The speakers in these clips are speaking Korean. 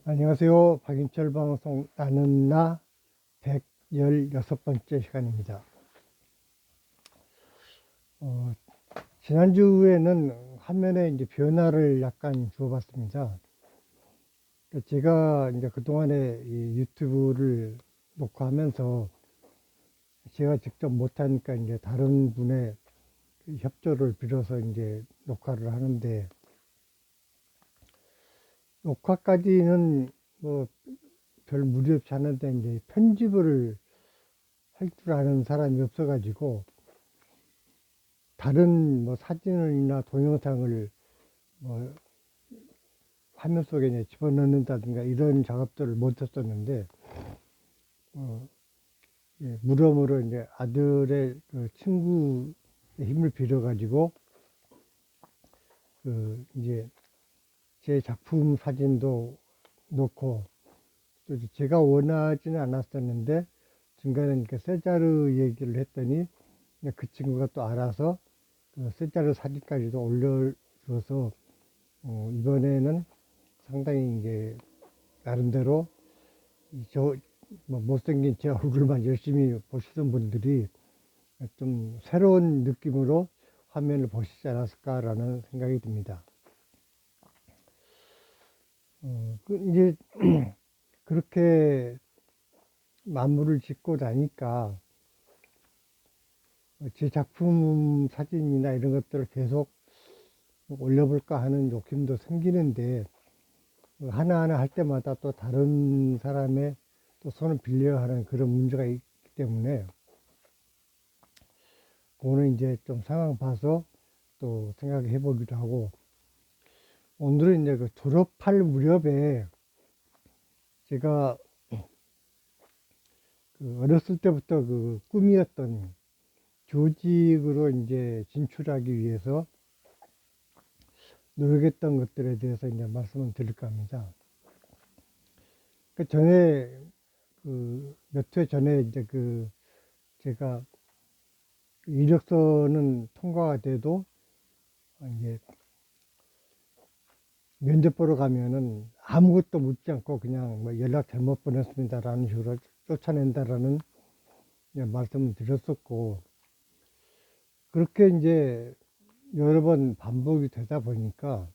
안녕하세요. 박인철 방송 나는 나 116번째 시간입니다. 어, 지난주에는 화면에 이제 변화를 약간 주어봤습니다. 제가 이제 그동안에 이 유튜브를 녹화하면서 제가 직접 못하니까 이제 다른 분의 그 협조를 빌어서 이제 녹화를 하는데, 녹화까지는 뭐 별 무리 없이 하는데 이제 편집을 할 줄 아는 사람이 없어가지고 다른 뭐 사진이나 동영상을 뭐 화면 속에 이제 집어넣는다든가 이런 작업들을 못 했었는데, 어, 예, 물어물어 이제 아들의 그 친구의 힘을 빌어가지고 그 이제 제 작품 사진도 넣고, 또 이제 제가 원하지는 않았었는데 중간에 이렇게 세자르 얘기를 했더니 그 친구가 또 알아서 그 세자르 사진까지도 올려줘서 이번에는 상당히 이제 나름대로 저 뭐 못생긴 제 얼굴만 열심히 보시던 분들이 좀 새로운 느낌으로 화면을 보시지 않았을까라는 생각이 듭니다. 이제 그렇게 마무리를 짓고 나니까 제 작품 사진이나 이런 것들을 계속 올려볼까 하는 욕심도 생기는데, 하나하나 할 때마다 또 다른 사람의 또 손을 빌려야 하는 그런 문제가 있기 때문에 그거는 이제 좀 상황 봐서 또 생각해 보기도 하고, 오늘은 이제 그 졸업할 무렵에 제가 그 어렸을 때부터 그 꿈이었던 교직으로 이제 진출하기 위해서 노력했던 것들에 대해서 이제 말씀을 드릴까 합니다. 그 전에 그 몇 회 전에 이제 그 제가 이력서는 통과가 돼도 이제 면접 보러 가면은 아무것도 묻지 않고 그냥 뭐 연락 잘못 보냈습니다라는 식으로 쫓아낸다라는 말씀을 드렸었고, 그렇게 이제 여러 번 반복이 되다 보니까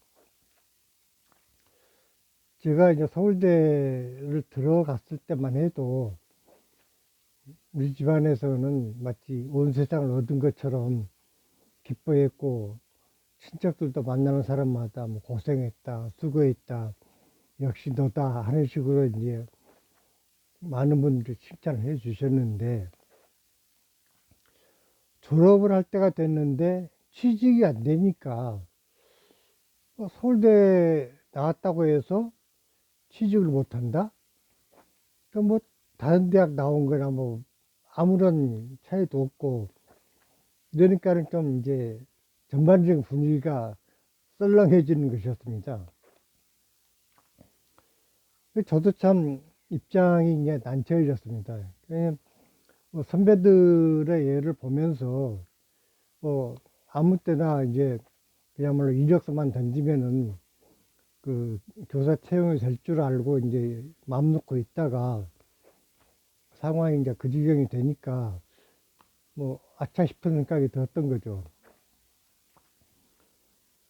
제가 이제 서울대를 들어갔을 때만 해도 우리 집안에서는 마치 온 세상을 얻은 것처럼 기뻐했고, 친척들도 만나는 사람마다 뭐 고생했다, 수고했다, 역시 너다 하는 식으로 이제 많은 분들이 칭찬을 해 주셨는데, 졸업을 할 때가 됐는데 취직이 안 되니까 서울대 나왔다고 해서 취직을 못 한다? 그뭐 다른 대학 나온 거나 뭐 아무런 차이도 없고, 이러니까는 좀 이제 전반적인 분위기가 썰렁해지는 것이었습니다. 저도 참 입장이 이제 난처해졌습니다. 그냥 뭐 선배들의 예를 보면서 뭐 아무 때나 이제 그야말로 이력서만 던지면은 그 교사 채용이 될 줄 알고 이제 마음 놓고 있다가 상황이 이제 그 지경이 되니까 뭐 아차 싶은 생각이 들었던 거죠.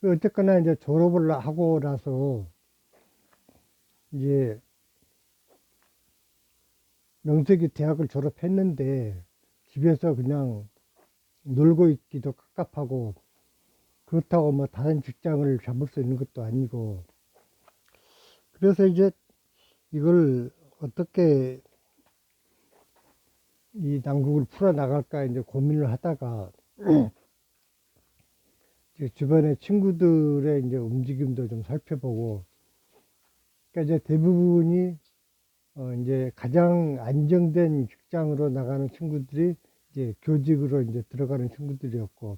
어쨌거나 이제 졸업을 하고 나서 이제 명색이 대학을 졸업했는데 집에서 그냥 놀고 있기도 깝깝하고, 그렇다고 뭐 다른 직장을 잡을 수 있는 것도 아니고, 그래서 이제 이걸 어떻게 이 난국을 풀어나갈까 이제 고민을 하다가 이제 주변의 친구들의 이제 움직임도 좀 살펴보고, 그러니까 이제 대부분이 이제 가장 안정된 직장으로 나가는 친구들이 이제 교직으로 이제 들어가는 친구들이었고,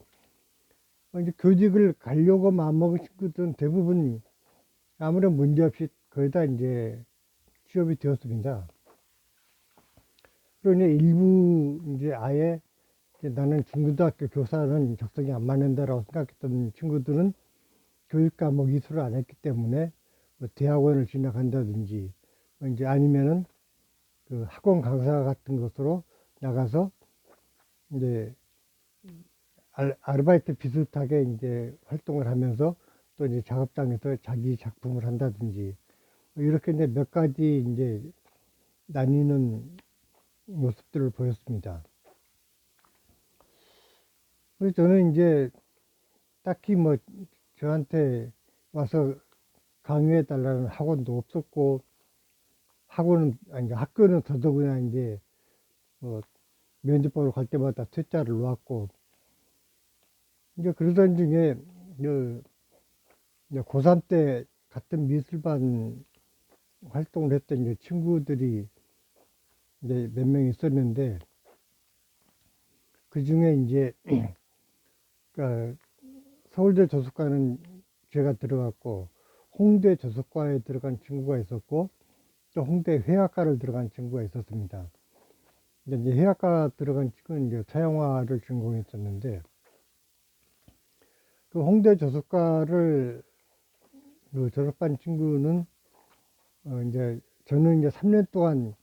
이제 교직을 가려고 마음먹은 친구들은 대부분 아무런 문제 없이 거의 다 이제 취업이 되었습니다. 그러니 일부 이제 아예 이제 나는 중고등학교 교사는 적성이 안 맞는다라고 생각했던 친구들은 교육 과목 이수를 안 했기 때문에 뭐 대학원을 진학한다든지, 이제 아니면은 그 학원 강사 같은 것으로 나가서 이제 아르바이트 비슷하게 이제 활동을 하면서 또 이제 작업장에서 자기 작품을 한다든지 이렇게 이제 몇 가지 이제 나뉘는 모습들을 보였습니다. 그래서 저는 이제 딱히 뭐 저한테 와서 강의해 달라는 학원도 없었고 학원은 아니 학교는 더더구나 이제 뭐 면접 보러 갈 때마다 퇴짜를 놓았고 이제 그러던 중에 그 이제 고3 때 같은 미술반 활동을 했던 이제 친구들이 이제 몇 명 있었는데 그 중에 이제 그러니까 서울대 조숙과는 제가 들어갔고 홍대 조숙과에 들어간 친구가 있었고 또 홍대 회화과를 들어간 친구가 있었습니다. 이제 회화과 들어간 친구는 이제 서양화를 전공했었는데 그 홍대 조숙과를 그 졸업한 친구는 이제 저는 이제 3년 동안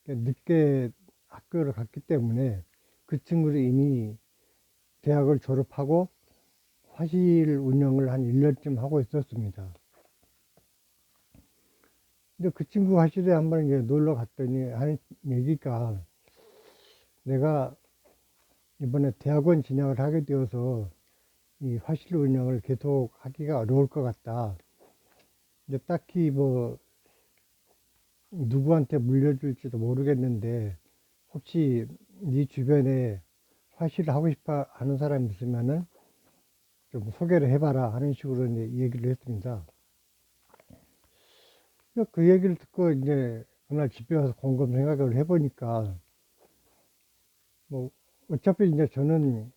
늦게 학교를 갔기 때문에 그 친구는 이미 대학을 졸업하고 화실 운영을 한 1년쯤 하고 있었습니다. 근데 그 친구 화실에 한번 이제 놀러 갔더니 하는 얘기가 내가 이번에 대학원 진학을 하게 되어서 이 화실 운영을 계속 하기가 어려울 것 같다. 이제 딱히 뭐 누구한테 물려줄지도 모르겠는데 혹시 네 주변에 화실을 하고 싶어 하는 사람 있으면은 좀 소개를 해봐라 하는 식으로 이제 얘기를 했습니다. 그 얘기를 듣고 이제 그날 집에 와서 곰곰 생각을 해보니까 뭐 어차피 이제 저는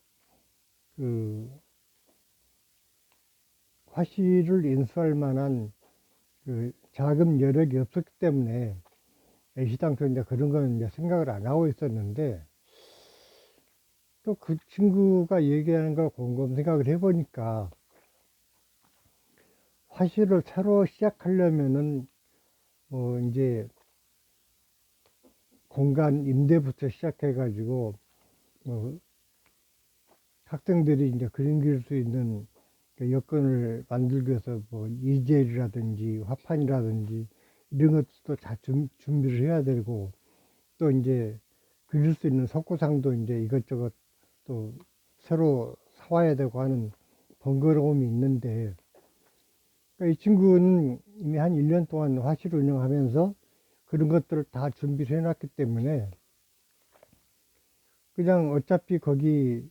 그 화실을 인수할 만한 그 자금 여력이 없었기 때문에 애시당초 이제 그런 건 이제 생각을 안 하고 있었는데 또 그 친구가 얘기하는 걸 곰곰 생각을 해보니까 화실을 새로 시작하려면은 뭐 이제 공간 임대부터 시작해가지고 뭐 학생들이 이제 그림 그릴 수 있는 그 여건을 만들기 위해서 뭐 이젤이라든지 화판이라든지 이런 것도 다 준비를 해야 되고 또 이제 그릴 수 있는 석고상도 이제 이것저것 또 새로 사와야 되고 하는 번거로움이 있는데 그러니까 이 친구는 이미 한 1년 동안 화실 운영하면서 그런 것들을 다 준비를 해놨기 때문에 그냥 어차피 거기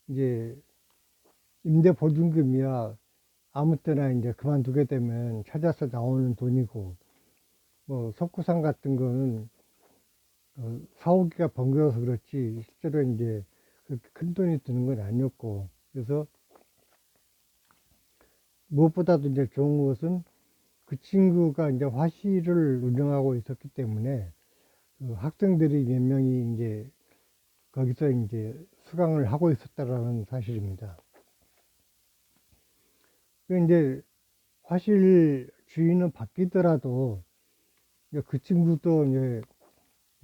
이제 임대 보증금이야 아무 때나 이제 그만두게 되면 찾아서 나오는 돈이고 뭐 석구상 같은 거는 사오기가 번거로워서 그렇지 실제로 이제 그렇게 큰 돈이 드는 건 아니었고 그래서 무엇보다도 이제 좋은 것은 그 친구가 이제 화실을 운영하고 있었기 때문에 그 학생들이 몇 명이 이제 거기서 이제 수강을 하고 있었다라는 사실입니다. 그 이제 화실 주인은 바뀌더라도 그 친구도 이제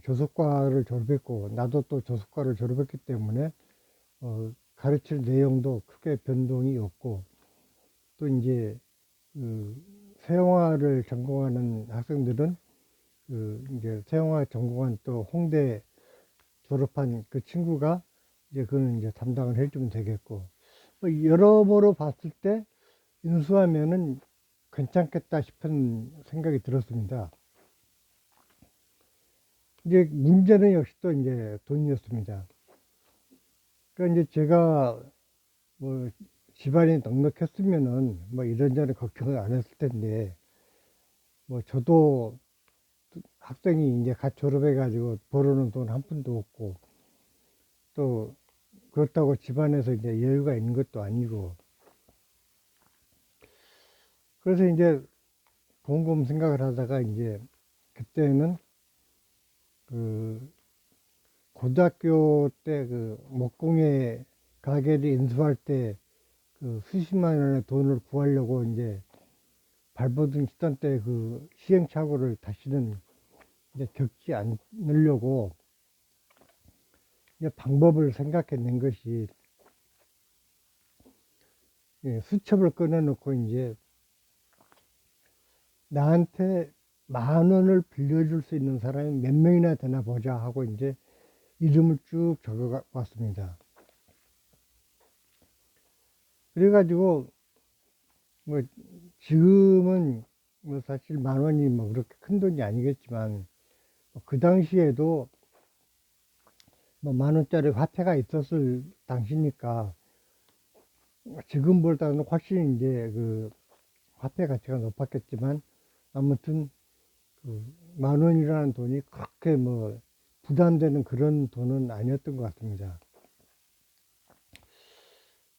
조속과를 졸업했고 나도 또 조속과를 졸업했기 때문에 가르칠 내용도 크게 변동이 없고 또 이제 그 서영화를 전공하는 학생들은 그 이제 서영화 전공한 또 홍대 졸업한 그 친구가 이제 그는 이제 담당을 해주면 되겠고 뭐 여러모로 봤을 때 인수하면은 괜찮겠다 싶은 생각이 들었습니다. 이제 문제는 역시 또 이제 돈이었습니다. 그러니까 이제 제가 뭐 집안이 넉넉했으면은 뭐 이런저런 걱정을 안 했을 텐데 뭐 저도 학생이 이제 갓 졸업해가지고 벌어놓은 돈 한 푼도 없고 또 그렇다고 집안에서 이제 여유가 있는 것도 아니고 그래서 이제 곰곰 생각을 하다가 이제 그때는 그 고등학교 때 그 목공예 가게를 인수할 때 그 수십만 원의 돈을 구하려고 이제 발버둥 치던 때 그 시행착오를 다시는 이제 겪지 않으려고 이제 방법을 생각해낸 것이, 예, 수첩을 꺼내놓고 이제 나한테 10,000원을 빌려줄 수 있는 사람이 몇 명이나 되나 보자 하고 이제 이름을 쭉 적어 왔습니다. 그래가지고 뭐 지금은 뭐 사실 10,000원이 뭐 그렇게 큰 돈이 아니겠지만, 그 당시에도 뭐 10,000원짜리 화폐가 있었을 당시니까 지금보다는 훨씬 이제 그 화폐 가치가 높았겠지만, 아무튼 그 10,000원이라는 돈이 그렇게 뭐 부담되는 그런 돈은 아니었던 것 같습니다.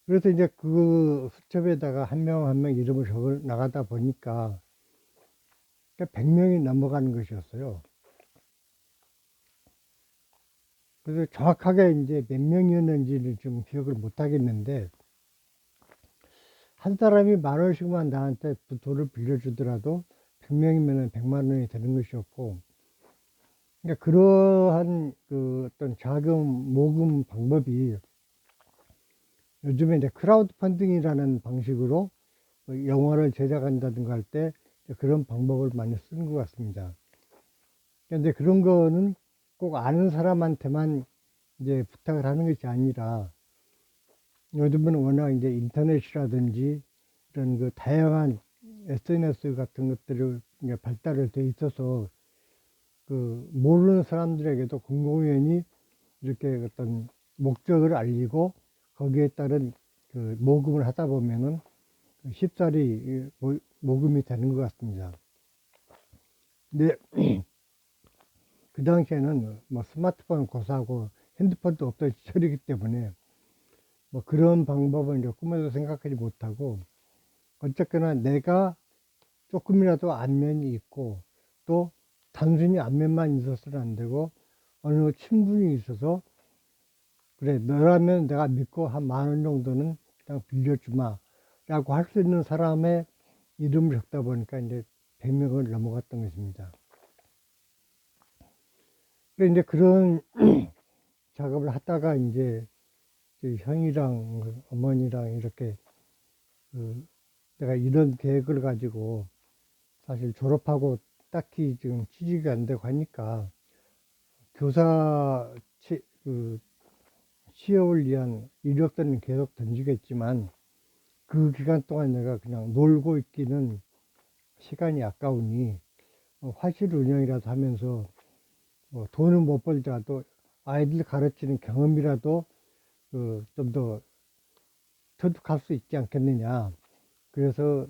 그래서 이제 그 수첩에다가 한 명 한 명 이름을 적어 나가다 보니까 100명이 넘어가는 것이었어요. 그래서 정확하게 이제 몇 명이었는지를 좀 기억을 못 하겠는데, 한 사람이 10,000원씩만 나한테 돈을 빌려주더라도 100명이면 100만 원이 되는 것이었고, 그러니까 그러한 그 어떤 자금 모금 방법이 요즘에 이제 크라우드 펀딩이라는 방식으로 영화를 제작한다든가 할 때 그런 방법을 많이 쓰는 것 같습니다. 그런데 그런 거는 꼭 아는 사람한테만 이제 부탁을 하는 것이 아니라, 요즘은 워낙 이제 인터넷이라든지 이런 그 다양한 SNS 같은 것들을 이제 발달을 돼 있어서 그 모르는 사람들에게도 공공연히 이렇게 어떤 목적을 알리고 거기에 따른 그 모금을 하다 보면은 쉽사리 모금이 되는 것 같습니다. 근데 그 당시에는 뭐 스마트폰 고사하고 핸드폰도 없던 시절이기 때문에 뭐 그런 방법은 이제 꿈에도 생각하지 못하고, 어쨌거나 내가 조금이라도 안면이 있고, 또 단순히 안면만 있어서는 안 되고 어느 친분이 있어서, 그래 너라면 내가 믿고 한 10,000원 정도는 그냥 빌려주마 라고 할 수 있는 사람의 이름을 적다 보니까 이제 100명을 넘어갔던 것입니다. 그래 이제 그런 작업을 하다가 이제 형이랑 어머니랑 이렇게 그 내가 이런 계획을 가지고 사실 졸업하고 딱히 지금 취직이 안 되고 하니까 교사 그 취업을 위한 이력서는 계속 던지겠지만, 그 기간 동안 내가 그냥 놀고 있기는 시간이 아까우니 화실 운영이라도 하면서 뭐 돈은 못 벌더라도 아이들 가르치는 경험이라도 좀 더 터득할 수 있지 않겠느냐. 그래서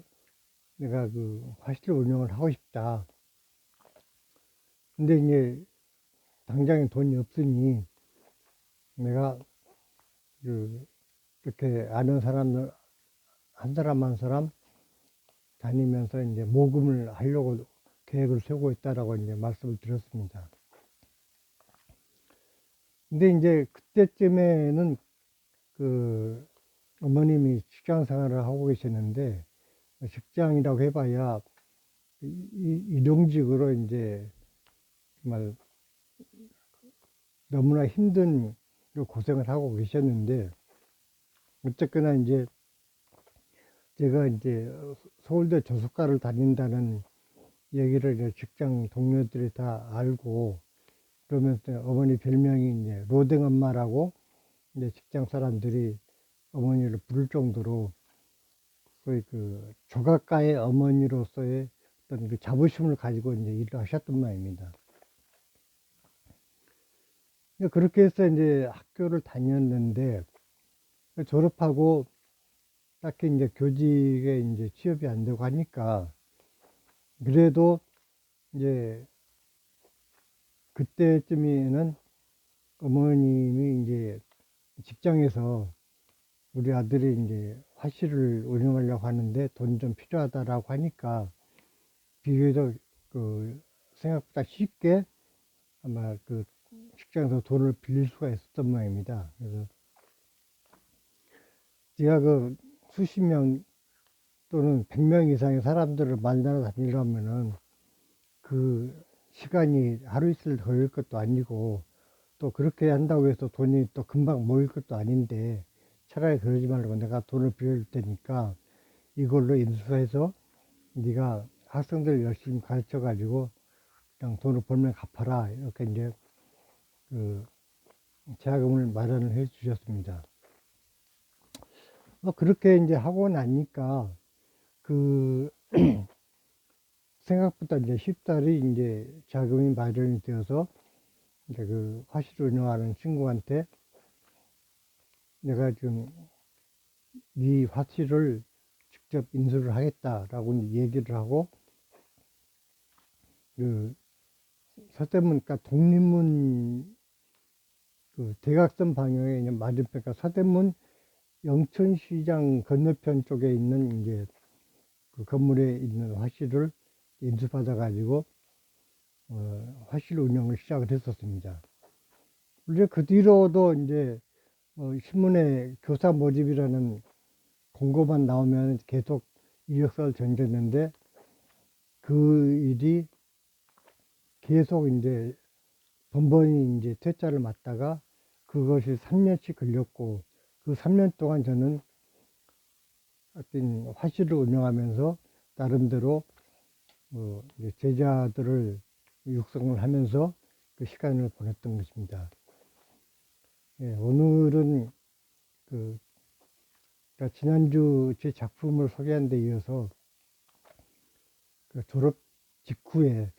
내가 그 화실 운영을 하고 싶다. 근데 이제 당장에 돈이 없으니 내가 그 이렇게 아는 사람 한 사람 한 사람 다니면서 이제 모금을 하려고 계획을 세우고 있다라고 이제 말씀을 드렸습니다. 근데 이제 그때쯤에는 그 어머님이 직장 생활을 하고 계셨는데, 직장이라고 해봐야 일용직으로 이제 정말 너무나 힘든 고생을 하고 계셨는데, 어쨌거나 이제 제가 이제 서울대 조숙과를 다닌다는 얘기를 이제 직장 동료들이 다 알고, 그러면서 어머니 별명이 이제 로댕 엄마라고 이제 직장 사람들이 어머니를 부를 정도로 거의 그 조각가의 어머니로서의 어떤 그 자부심을 가지고 이제 일을 하셨던 모양입니다. 그렇게 해서 이제 학교를 다녔는데, 졸업하고 딱히 이제 교직에 이제 취업이 안 되고 하니까, 그래도 이제 그때쯤에는 어머님이 이제 직장에서 우리 아들이 이제 화실을 운영하려고 하는데 돈 좀 필요하다라고 하니까, 비교적 그 생각보다 쉽게 아마 그 직장에서 돈을 빌릴 수가 있었던 모양입니다. 그래서 제가 그 수십 명 또는 100명 이상의 사람들을 만나러 다니려면은 그 시간이 하루 이틀 걸릴 것도 아니고 또 그렇게 한다고 해서 돈이 또 금방 모일 것도 아닌데 차라리 그러지 말고 내가 돈을 빌려줄 테니까 이걸로 인수해서 네가 학생들 열심히 가르쳐 가지고 그냥 돈을 벌면 갚아라 이렇게 이제 그 자금을 마련을 해 주셨습니다. 그렇게 이제 하고 나니까 그 생각보다 이제 쉽사리 이제 자금이 마련이 되어서 이제 그 화실 운영하는 친구한테 내가 지금 네 화실을 직접 인수를 하겠다라고 얘기를 하고 그 서대문 그러니까 독립문 그 대각선 방향에 있는 맞은편 그러니까 서대문 영천시장 건너편 쪽에 있는 이제 그 건물에 있는 화실을 인수받아 가지고 화실 운영을 시작을 했었습니다. 이제 그 뒤로도 이제 신문에 교사 모집이라는 공고만 나오면 계속 이력서를 전했는데 그 일이 계속 이제 번번이 이제 퇴짜를 맞다가 그것이 3년씩 걸렸고 그 3년 동안 저는 하여튼 화실을 운영하면서 나름대로 이제 제자들을 육성을 하면서 그 시간을 보냈던 것입니다. 예, 오늘은 그 그러니까 지난주 제 작품을 소개한 데 이어서 그 졸업 직후에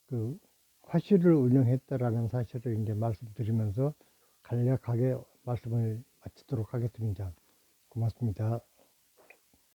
그 화실을 운영했다라는 사실을 이제 말씀드리면서 간략하게 말씀을 마치도록 하겠습니다. 고맙습니다.